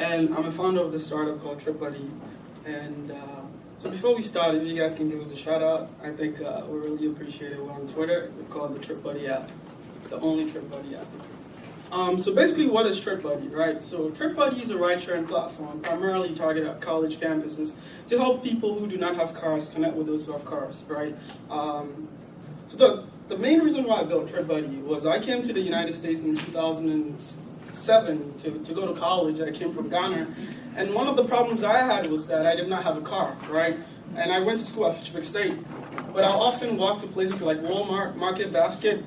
and I'm a founder of this startup called tripBuddy. And so before we start, if you guys can give us a shout out, I think we really appreciate it. We're on Twitter. We're called the tripBuddy app, the only tripBuddy app. So basically, what is tripBuddy, right? So tripBuddy is a ride-sharing platform primarily targeted at college campuses to help people who do not have cars connect with those who have cars, right? So the main reason why I built tripBuddy was I came to the United States in 2007 to go to college. I came from Ghana, and one of the problems I had was that I did not have a car, right? And I went to school at Fitchburg State, but I often walked to places like Walmart, Market Basket,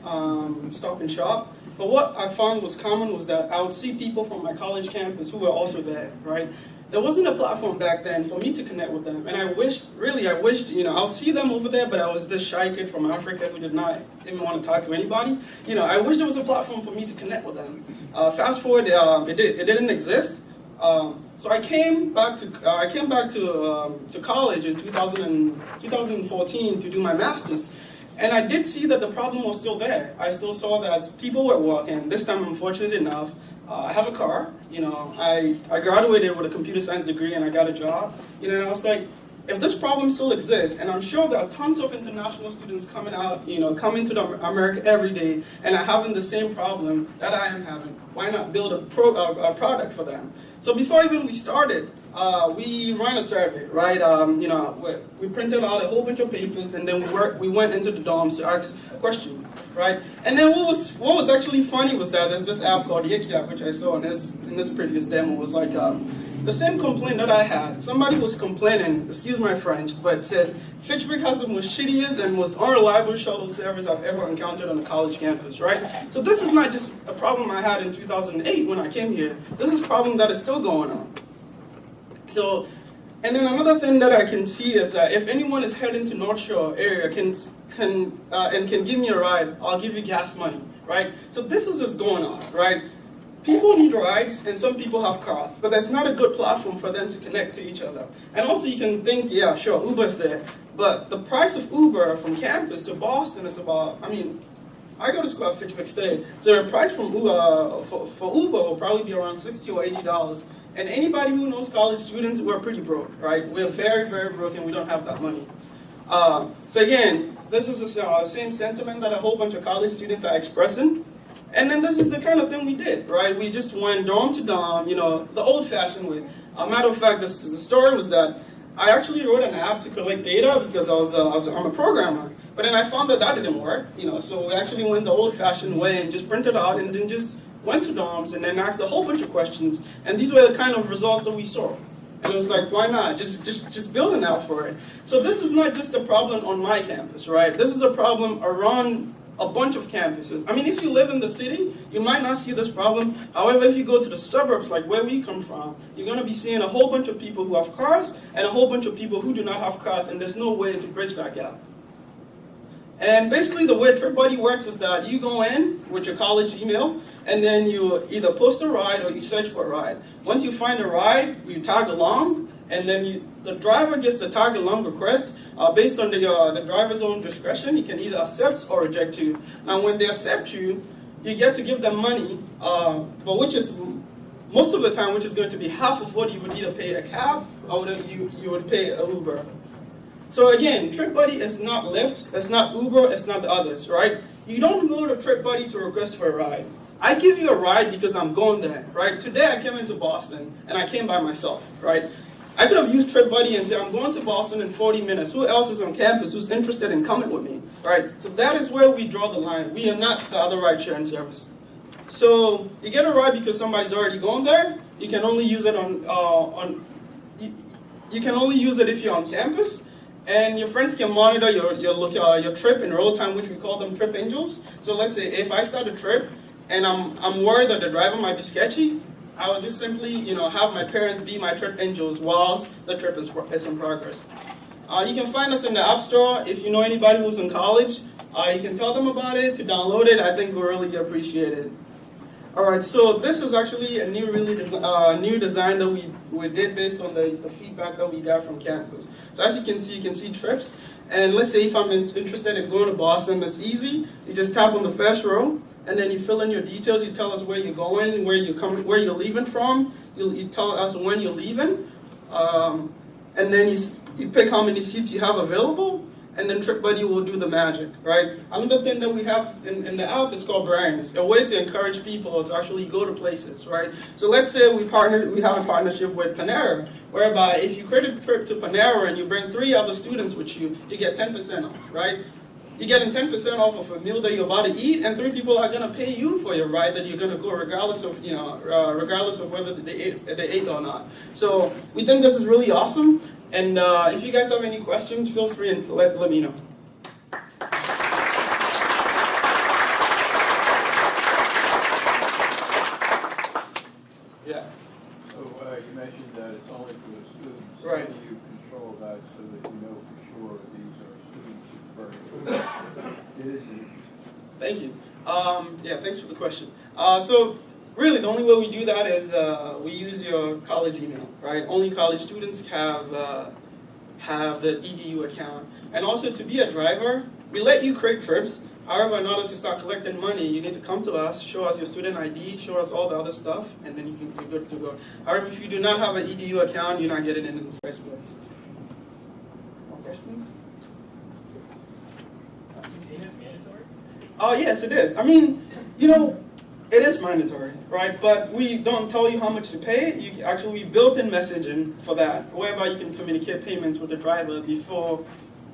Stop and Shop. But what I found was common was that I would see people from my college campus who were also there, right? There wasn't a platform back then for me to connect with them. And I wished, I would see them over there, but I was this shy kid from Africa who did not even want to talk to anybody. I wish there was a platform for me to connect with them. Fast forward, it didn't exist. So I came back to college in 2014 to do my master's. And I did see that the problem was still there. I still saw that people were walking. This time I'm fortunate enough. I have a car. I graduated with a computer science degree and I got a job. And I was like, if this problem still exists, and I'm sure there are tons of international students coming out, coming to America every day and are having the same problem that I am having, why not build a product for them? So before even we started, we ran a survey, right? We printed out a whole bunch of papers, and then we went into the dorms to ask questions, right? And then what was actually funny was that there's this app called Yik Yak, which I saw in this previous demo, was like the same complaint that I had. Somebody was complaining, excuse my French, but it says Fitchburg has the most shittiest and most unreliable shuttle service I've ever encountered on a college campus, right? So this is not just a problem I had in 2008 when I came here. This is a problem that is still going on. So, and then another thing that I can see is that if anyone is heading to North Shore area can give me a ride, I'll give you gas money, right? So this is what's going on, right? People need rides, and some people have cars, but that's not a good platform for them to connect to each other. And also you can think, yeah, sure, Uber's there, but the price of Uber from campus to Boston is about, I go to school at Fitchburg State, so the price from Uber, for Uber will probably be around $60 or $80. And anybody who knows college students, we're pretty broke, right? We're very, very broke, and we don't have that money. So again, this is the same sentiment that a whole bunch of college students are expressing. And then this is the kind of thing we did, right? We just went dorm to dorm, the old-fashioned way. Matter of fact, the story was that I actually wrote an app to collect data because I'm a programmer. But then I found that didn't work, so we actually went the old-fashioned way and just printed out and then just went to dorms and then asked a whole bunch of questions. And these were the kind of results that we saw. And it was like, why not? Just build an app for it. So this is not just a problem on my campus, right? This is a problem around a bunch of campuses. If you live in the city, you might not see this problem. However, if you go to the suburbs, like where we come from, you're going to be seeing a whole bunch of people who have cars and a whole bunch of people who do not have cars, and there's no way to bridge that gap. And basically the way tripBuddy works is that you go in with your college email, and then you either post a ride or you search for a ride. Once you find a ride, you tag along, and then the driver gets the tag along request. Based on the driver's own discretion, he can either accept or reject you. Now, when they accept you, you get to give them money, but which is most of the time, which is going to be half of what you would either pay a cab or you would pay an Uber. So again, tripBuddy is not Lyft, it's not Uber, it's not the others, right? You don't go to tripBuddy to request for a ride. I give you a ride because I'm going there, right? Today I came into Boston and I came by myself, right? I could have used tripBuddy and said, I'm going to Boston in 40 minutes. Who else is on campus who's interested in coming with me, right? So that is where we draw the line. We are not the other ride sharing service. So you get a ride because somebody's already going there. You can only use it you can only use it if you're on campus. And your friends can monitor your trip in real time, which we call them trip angels. So let's say if I start a trip and I'm worried that the driver might be sketchy, I will just simply have my parents be my trip angels whilst the trip is in progress. You can find us in the App Store. If you know anybody who's in college, you can tell them about it, to download it. I think we'll really appreciate it. All right, so this is actually a new design that we did based on the feedback that we got from campus. So as you can see trips. And let's say if I'm interested in going to Boston, that's easy. You just tap on the first row, and then you fill in your details. You tell us where you're going, where you're leaving from. you tell us when you're leaving, and then you pick how many seats you have available, and then TripBuddy will do the magic, right? Another thing that we have in the app is called brands, a way to encourage people to actually go to places, right? So let's say we have a partnership with Panera, whereby if you create a trip to Panera and you bring 3 other students with you, you get 10% off, right? You're getting 10% off of a meal that you're about to eat, and 3 people are gonna pay you for your ride that you're gonna go, regardless of whether they ate or not. So we think this is really awesome. And if you guys have any questions, feel free and let me know. Yeah. So you mentioned that it's only for the students. Right. How do you control that so that you know for sure these are students? It is interesting. Thank you. Yeah, thanks for the question. So really, the only way we do that is we use your college email, right? Only college students have the EDU account. And also, to be a driver, we let you create trips. However, in order to start collecting money, you need to come to us, show us your student ID, show us all the other stuff, and then you're good to go. However, if you do not have an EDU account, you're not getting it in the first place. More questions? Is payment mandatory? Oh, yes, it is. I mean, it is mandatory, right? But we don't tell you how much to pay. We built in messaging for that, whereby you can communicate payments with the driver before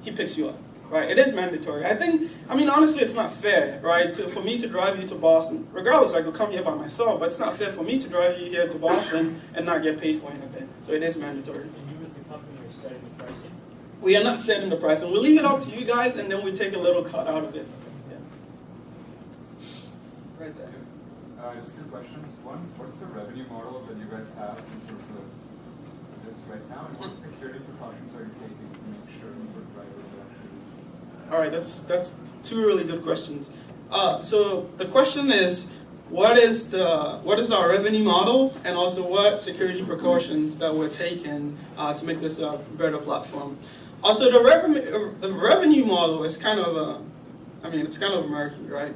he picks you up, right? It is mandatory. Honestly, it's not fair, right? For me to drive you to Boston, regardless, I could come here by myself, but it's not fair for me to drive you here to Boston and not get paid for anything. So it is mandatory. And you as the company are setting the pricing? We are not setting the price, and we'll leave it up to you guys, and then we take a little cut out of it. Yeah. Right there. Just 2 questions. One, what's the revenue model that you guys have in terms of this right now? And what security precautions are you taking to make sure your drivers are actually listening? All right, that's 2 really good questions. So the question is, what is our revenue model, and also what security precautions that we're taking to make this a better platform? Also, the revenue model is kind of it's kind of murky, right?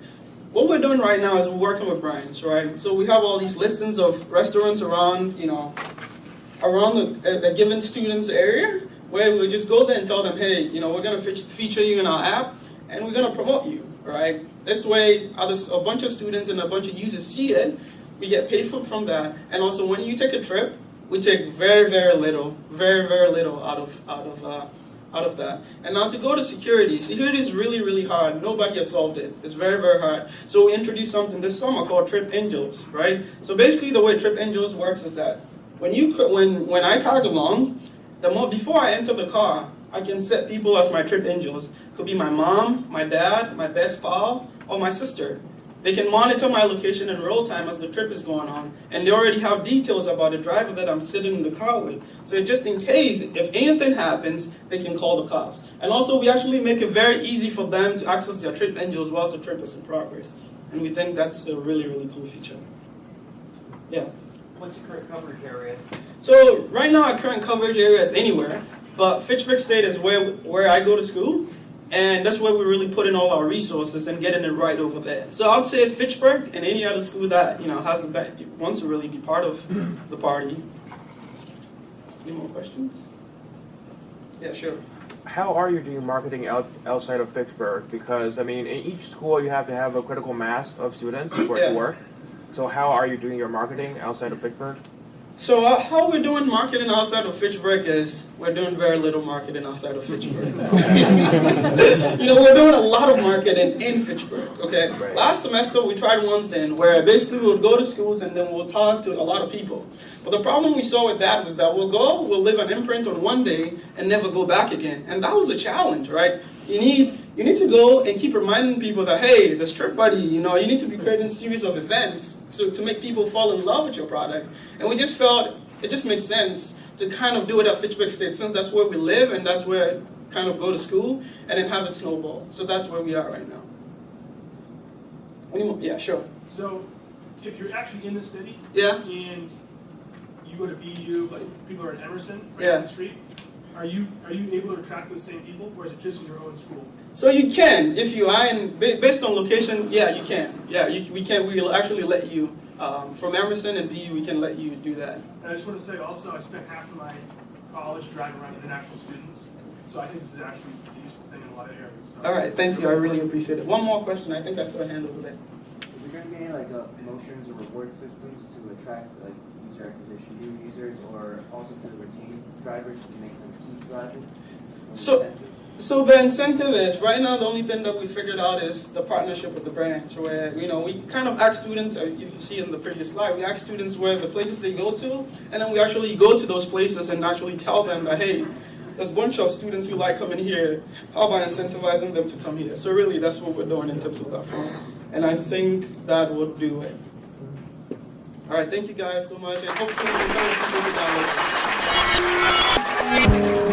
What we're doing right now is we're working with brands, right? So we have all these listings of restaurants around a given student's area, where we just go there and tell them, hey, we're going to feature you in our app, and we're going to promote you, right? This way, a bunch of students and a bunch of users see it. We get paid from that, and also when you take a trip, we take very, very little out of that. And now to go to security is really, really hard. Nobody has solved it. It's very, very hard. So we introduced something this summer called Trip Angels, right? So basically the way Trip Angels works is that when I tag along, before I enter the car, I can set people as my Trip Angels. Could be my mom, my dad, my best pal, or my sister. They can monitor my location in real time as the trip is going on, and they already have details about the driver that I'm sitting in the car with. So just in case, if anything happens, they can call the cops. And also, we actually make it very easy for them to access their Trip Angels while the trip is in progress. And we think that's a really, really cool feature. Yeah. What's your current coverage area? So right now, our current coverage area is anywhere, but Fitchburg State is where I go to school. And that's where we really put in all our resources and getting it right over there. So I would say Fitchburg and any other school that wants to really be part of the party. Any more questions? Yeah, sure. How are you doing marketing outside of Fitchburg? Because in each school you have to have a critical mass of students for it to work. So how are you doing your marketing outside of Fitchburg? So how we're doing marketing outside of Fitchburg is we're doing very little marketing outside of Fitchburg. We're doing a lot of marketing in Fitchburg, okay? Right. Last semester we tried one thing where basically we'll go to schools and then we'll talk to a lot of people. But the problem we saw with that was that we'll leave an imprint on one day and never go back again. And that was a challenge, right? You need to go and keep reminding people that, hey, this tripBuddy, you need to be creating a series of events to make people fall in love with your product. And we just felt it just makes sense to kind of do it at Fitchburg State, since that's where we live and that's where I kind of go to school, and then have it snowball. So that's where we are right now. Yeah, sure. So if you're actually in the city, Yeah. and you go to BU, like people are in Emerson, right Yeah. down the street, are you able to attract those same people, or is it just in your own school? So you can, if you are based on location, yeah, you can. Yeah, we can. We'll actually let you from Emerson, and B, we can let you do that. And I just want to say also, I spent half of my college driving around international students, so I think this is actually a useful thing in a lot of areas. So. All right, thank you. I really appreciate it. One more question. I think I saw a hand over there. Is there going to be any promotions or reward systems to attract user acquisition new users, or also to retain drivers to make them keep driving? So the incentive is, right now the only thing that we figured out is the partnership with the branch, where we kind of ask students, you can see in the previous slide, we ask students where the places they go to, and then we actually go to those places and actually tell them that, hey, there's a bunch of students who like coming here, how about incentivizing them to come here? So really that's what we're doing in terms of that front. And I think that would do it. All right, thank you guys so much, and hopefully we can